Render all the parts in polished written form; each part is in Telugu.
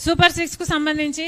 సూపర్ 6 కు సంబంధించి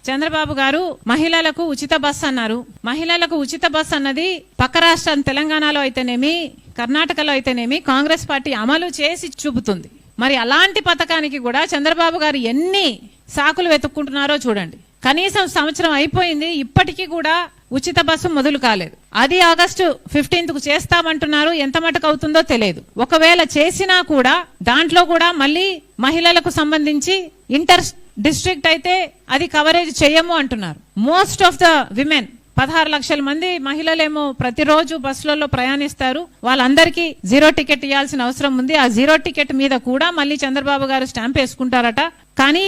చంద్రబాబు గారు మహిళలకు ఉచిత బస్ అన్నారు. మహిళలకు ఉచిత బస్ అన్నది పక్క రాష్ట్రం తెలంగాణలో అయితేనేమి, కర్ణాటకలో అయితేనేమి కాంగ్రెస్ పార్టీ అమలు చేసి చూపుతుంది. మరి అలాంటి పథకానికి కూడా చంద్రబాబు గారు ఎన్ని సాకులు వెతుక్కుంటున్నారో చూడండి. కనీసం సంవత్సరం అయిపోయింది, ఇప్పటికీ కూడా ఉచిత బస్సు మొదలు కాలేదు. అది ఆగస్టు 15కు చేస్తామంటున్నారు. ఎంత మటుకు అవుతుందో తెలియదు. ఒకవేళ చేసినా కూడా దాంట్లో కూడా మళ్ళీ మహిళలకు సంబంధించి ఇంటర్ డిస్ట్రిక్ట్ అయితే అది కవరేజ్ చేయము అంటున్నారు. మోస్ట్ ఆఫ్ ద విమెన్ 16 లక్షల మంది మహిళలేమో ప్రతిరోజు బస్సులలో ప్రయాణిస్తారు. వాళ్ళందరికీ జీరో టికెట్ ఇవ్వాల్సిన అవసరం ఉంది. ఆ జీరో టికెట్ మీద కూడా మళ్ళీ చంద్రబాబు గారు స్టాంప్ వేసుకుంటారట. కానీ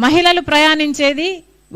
మహిళలు ప్రయాణించేది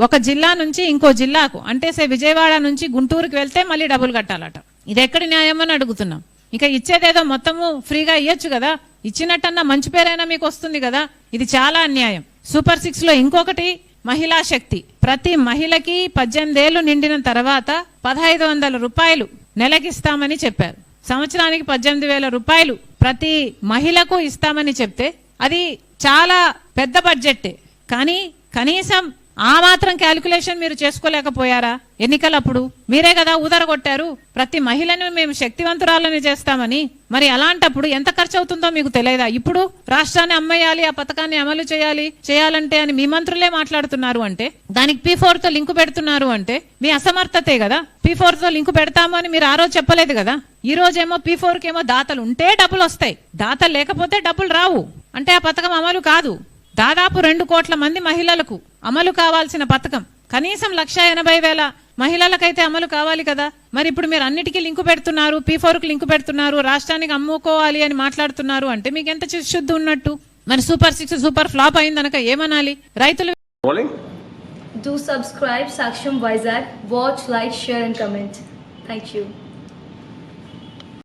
ఒక జిల్లా నుంచి ఇంకో జిల్లాకు, అంటే విజయవాడ నుంచి గుంటూరుకు వెళ్తే మళ్ళీ డబ్బులు కట్టాలట. ఇది ఎక్కడి న్యాయం అని అడుగుతున్నాం. ఇక ఇచ్చేదేదో మొత్తము ఫ్రీగా ఇయ్యొచ్చు కదా, ఇచ్చినట్టన్నా మంచి పేరైనా మీకు వస్తుంది కదా. ఇది చాలా అన్యాయం. సూపర్ 6 లో ఇంకొకటి మహిళా శక్తి. ప్రతి మహిళకి 18 ఏళ్లు నిండిన తర్వాత 1500 రూపాయలు నెలకిస్తామని చెప్పారు. సంవత్సరానికి 18,000 రూపాయలు ప్రతి మహిళకు ఇస్తామని చెప్తే అది చాలా పెద్ద బడ్జెట్టే. కానీ కనీసం ఆ మాత్రం క్యాలిక్యులేషన్ మీరు చేసుకోలేకపోయారా? ఎన్నికలప్పుడు మీరే కదా ఊదరగొట్టారు, ప్రతి మహిళను మేము శక్తివంతురాలని చేస్తామని. మరి అలాంటప్పుడు ఎంత ఖర్చు అవుతుందో మీకు తెలియదా? ఇప్పుడు రాష్ట్రాన్ని అమ్మేయాలి, ఆ పథకాన్ని అమలు చేయాలంటే అని మీ మంత్రులే మాట్లాడుతున్నారు. అంటే దానికి P4 తో లింకు పెడుతున్నారు అంటే మీ అసమర్థతే కదా. P4 తో లింకు పెడతాము అని మీరు ఆ రోజు చెప్పలేదు కదా. ఈ రోజేమో P4 కేమో దాతలు ఉంటే డబ్బులు వస్తాయి, దాతలు లేకపోతే డబ్బులు రావు. అంటే ఆ పథకం అమలు కాదు. దాదాపు 2 కోట్ల మంది మహిళలకు అమలు కావాల్సిన పథకం కనీసం 1,80,000 మహిళలకైతే అమలు కావాలి కదా. మరి ఇప్పుడు మీరు అన్నిటికీ లింకు పెడుతున్నారు, P4 కు లింకు పెడుతున్నారు, రాష్ట్రానికి అమ్ముకోవాలి అని మాట్లాడుతున్నారు. అంటే మీకు ఎంత చిత్తశుద్ధి ఉన్నట్టు? మరి సూపర్ 6 సూపర్ ఫ్లాప్ అయిందనక ఏమనాలి? రైతులు Do subscribe Saksham Vizag. Watch, like, share and comment. Thank you.